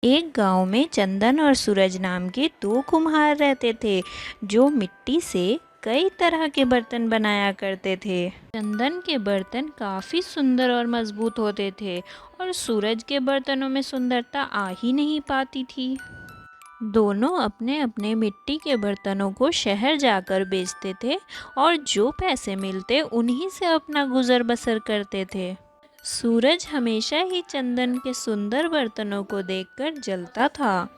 एक गांव में चंदन और सूरज नाम के दो कुम्हार रहते थे जो मिट्टी से कई तरह के बर्तन बनाया करते थे। चंदन के बर्तन काफ़ी सुंदर और मजबूत होते थे और सूरज के बर्तनों में सुंदरता आ ही नहीं पाती थी। दोनों अपने अपने मिट्टी के बर्तनों को शहर जाकर बेचते थे और जो पैसे मिलते उन्हीं से अपना गुजर बसर करते थे। सूरज हमेशा ही चंदन के सुंदर बर्तनों को देखकर जलता था।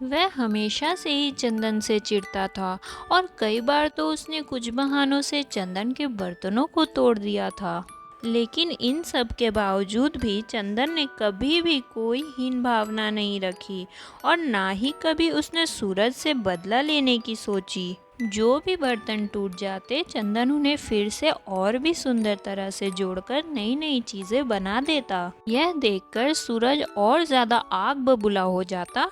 वह हमेशा से ही चंदन से चिढ़ता था और कई बार तो उसने कुछ बहानों से चंदन के बर्तनों को तोड़ दिया था। लेकिन इन सब के बावजूद भी चंदन ने कभी भी कोई हीन भावना नहीं रखी और ना ही कभी उसने सूरज से बदला लेने की सोची। जो भी बर्तन टूट जाते चंदन उन्हें फिर से और भी सुंदर तरह से जोड़कर नई नई चीजें बना देता। यह देखकर सूरज और ज्यादा आग बबूला हो जाता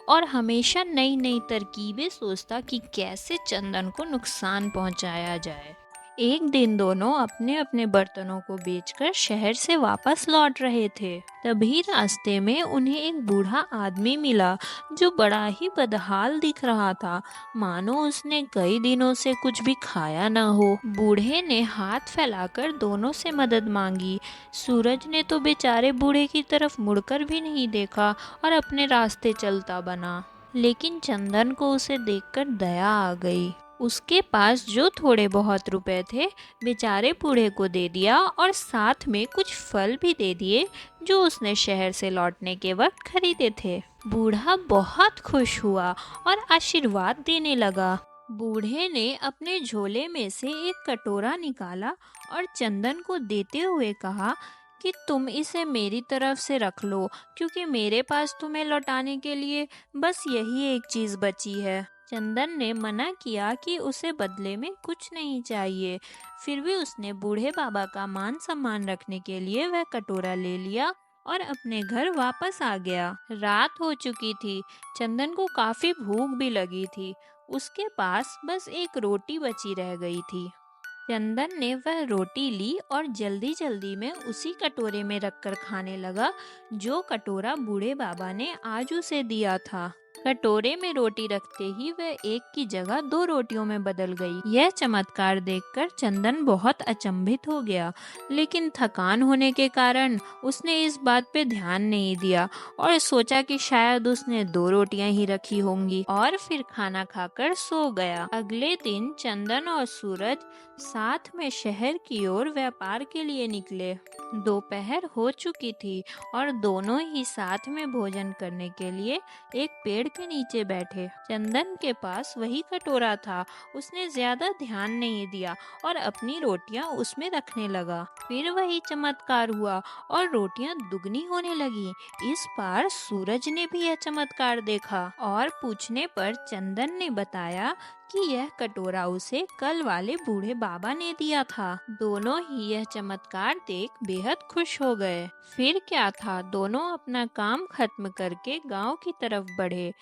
और हमेशा नई नई तरकीबें सोचता कि कैसे चंदन को नुकसान पहुंचाया जाए। एक दिन दोनों अपने अपने बर्तनों को बेचकर शहर से वापस लौट रहे थे। तभी रास्ते में उन्हें एक बूढ़ा आदमी मिला जो बड़ा ही बदहाल दिख रहा था, मानो उसने कई दिनों से कुछ भी खाया ना हो। बूढ़े ने हाथ फैलाकर दोनों से मदद मांगी। सूरज ने तो बेचारे बूढ़े की तरफ मुड़कर भी नहीं देखा और अपने रास्ते चलता बना। लेकिन चंदन को उसे देखकर दया आ गई। उसके पास जो थोड़े बहुत रुपए थे बेचारे बूढ़े को दे दिया और साथ में कुछ फल भी दे दिए जो उसने शहर से लौटने के वक्त खरीदे थे। बूढ़ा बहुत खुश हुआ और आशीर्वाद देने लगा। बूढ़े ने अपने झोले में से एक कटोरा निकाला और चंदन को देते हुए कहा कि तुम इसे मेरी तरफ से रख लो, क्योंकि मेरे पास तुम्हें लौटाने के लिए बस यही एक चीज बची है। चंदन ने मना किया कि उसे बदले में कुछ नहीं चाहिए। फिर भी उसने बूढ़े बाबा का मान सम्मान रखने के लिए वह कटोरा ले लिया और अपने घर वापस आ गया। रात हो चुकी थी। चंदन को काफी भूख भी लगी थी। उसके पास बस एक रोटी बची रह गई थी। चंदन ने वह रोटी ली और जल्दी जल्दी में उसी कटोरे में रखकर खाने लगा जो कटोरा बूढ़े बाबा ने आज उसे दिया था। कटोरे में रोटी रखते ही वह एक की जगह दो रोटियों में बदल गई। यह चमत्कार देखकर चंदन बहुत अचंभित हो गया, लेकिन थकान होने के कारण उसने इस बात पे ध्यान नहीं दिया और सोचा कि शायद उसने दो रोटियां ही रखी होंगी और फिर खाना खाकर सो गया। अगले दिन चंदन और सूरज साथ में शहर की ओर व्यापार के लिए निकले। दोपहर हो चुकी थी और दोनों ही साथ में भोजन करने के लिए एक पेड़ के नीचे बैठे। चंदन के पास वही कटोरा था। उसने ज्यादा ध्यान नहीं दिया और अपनी रोटियां उसमें रखने लगा। फिर वही चमत्कार हुआ और रोटियां दुगनी होने लगी। इस बार सूरज ने भी यह चमत्कार देखा और पूछने पर चंदन ने बताया कि यह कटोरा उसे कल वाले बूढ़े बाबा ने दिया था। दोनों ही यह चमत्कार देख बेहद खुश हो गए। फिर क्या था, दोनों अपना काम खत्म करके गांव की तरफ बढ़े,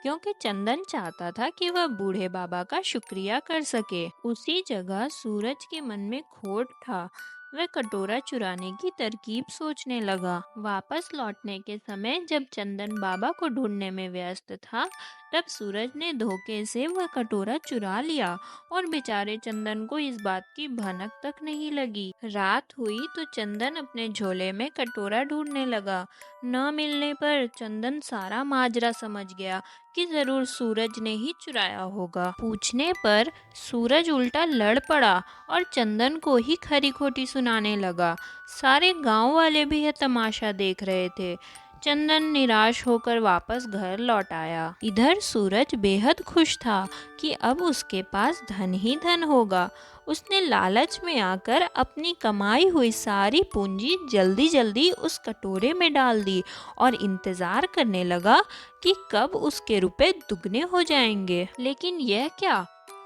क्योंकि चंदन चाहता था कि वह बूढ़े बाबा का शुक्रिया कर सके। उसी जगह सूरज के मन में खोट था। वह कटोरा चुराने की तरकीब सोचने लगा। वापस लौटने के समय जब चंदन बाबा को ढूंढने में व्यस्त था, तब सूरज ने धोखे से वह कटोरा चुरा लिया और बेचारे चंदन को इस बात की भनक तक नहीं लगी। रात हुई तो चंदन अपने झोले में कटोरा ढूंढने लगा। न मिलने पर चंदन सारा माजरा समझ गया कि जरूर सूरज ने ही चुराया होगा। पूछने पर सूरज उल्टा लड़ पड़ा और चंदन को ही खरी खोटी सुनाने लगा। सारे गांव वाले भी यह तमाशा देख रहे थे। चंदन निराश होकर वापस घर लौट आया। इधर सूरज बेहद खुश था कि अब उसके पास धन ही धन होगा। उसने लालच में आकर अपनी कमाई हुई सारी पूंजी जल्दी जल्दी उस कटोरे में डाल दी और इंतजार करने लगा कि कब उसके रुपए दुगने हो जाएंगे। लेकिन यह क्या,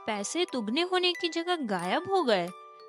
पैसे दुगने होने की जगह गायब हो गए।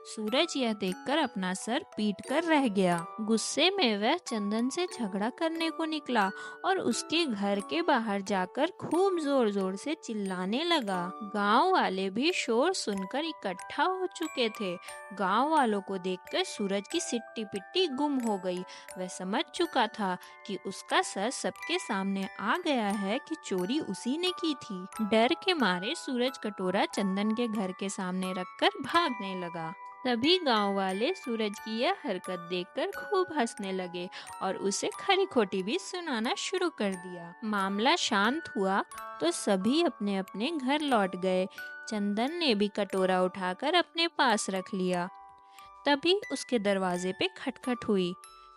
सूरज यह देखकर अपना सर पीट कर रह गया। गुस्से में वह चंदन से झगड़ा करने को निकला और उसके घर के बाहर जाकर खूब जोर जोर से चिल्लाने लगा। गांव वाले भी शोर सुनकर इकट्ठा हो चुके थे। गांव वालों को देखकर सूरज की सिट्टी पिट्टी गुम हो गई। वह समझ चुका था कि उसका सर सबके सामने आ गया है कि चोरी उसी ने की थी। डर के मारे सूरज कटोरा चंदन के घर के सामने रखकर भागने लगा। सभी गांव वाले सूरज की यह हरकत देखकर खूब हंसने लगे और उसे खरी खोटी भी सुनाना शुरू कर दिया। मामला शांत हुआ तो सभी अपने अपने घर लौट गए। चंदन ने भी कटोरा उठाकर अपने पास रख लिया। तभी उसके दरवाजे पे खटखट हुई।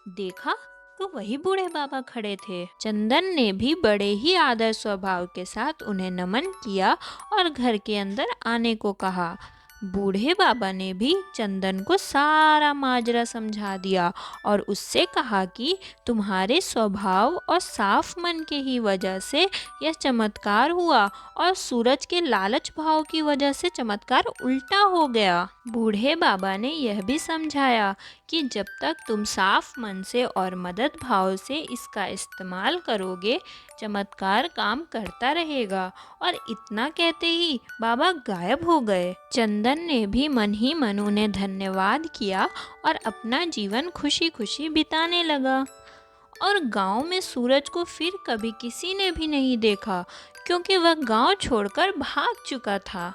देखा तो वही बूढ़े बाबा खड़े थे। चंदन ने भी बड़े ही आदर स्वभाव के साथ उन्हें नमन किया और घर के अंदर आने को कहा। बूढ़े बाबा ने भी चंदन को सारा माजरा समझा दिया और उससे कहा कि तुम्हारे स्वभाव और साफ मन के ही वजह से यह चमत्कार हुआ और सूरज के लालच भाव की वजह से चमत्कार उल्टा हो गया। बूढ़े बाबा ने यह भी समझाया कि जब तक तुम साफ मन से और मदद भाव से इसका इस्तेमाल करोगे चमत्कार काम करता रहेगा। और इतना कहते ही बाबा गायब हो गए। चंदन ने भी मन ही मन उन्हें धन्यवाद किया और अपना जीवन खुशी खुशी बिताने लगा। और गांव में सूरज को फिर कभी किसी ने भी नहीं देखा क्योंकि वह गांव छोड़कर भाग चुका था।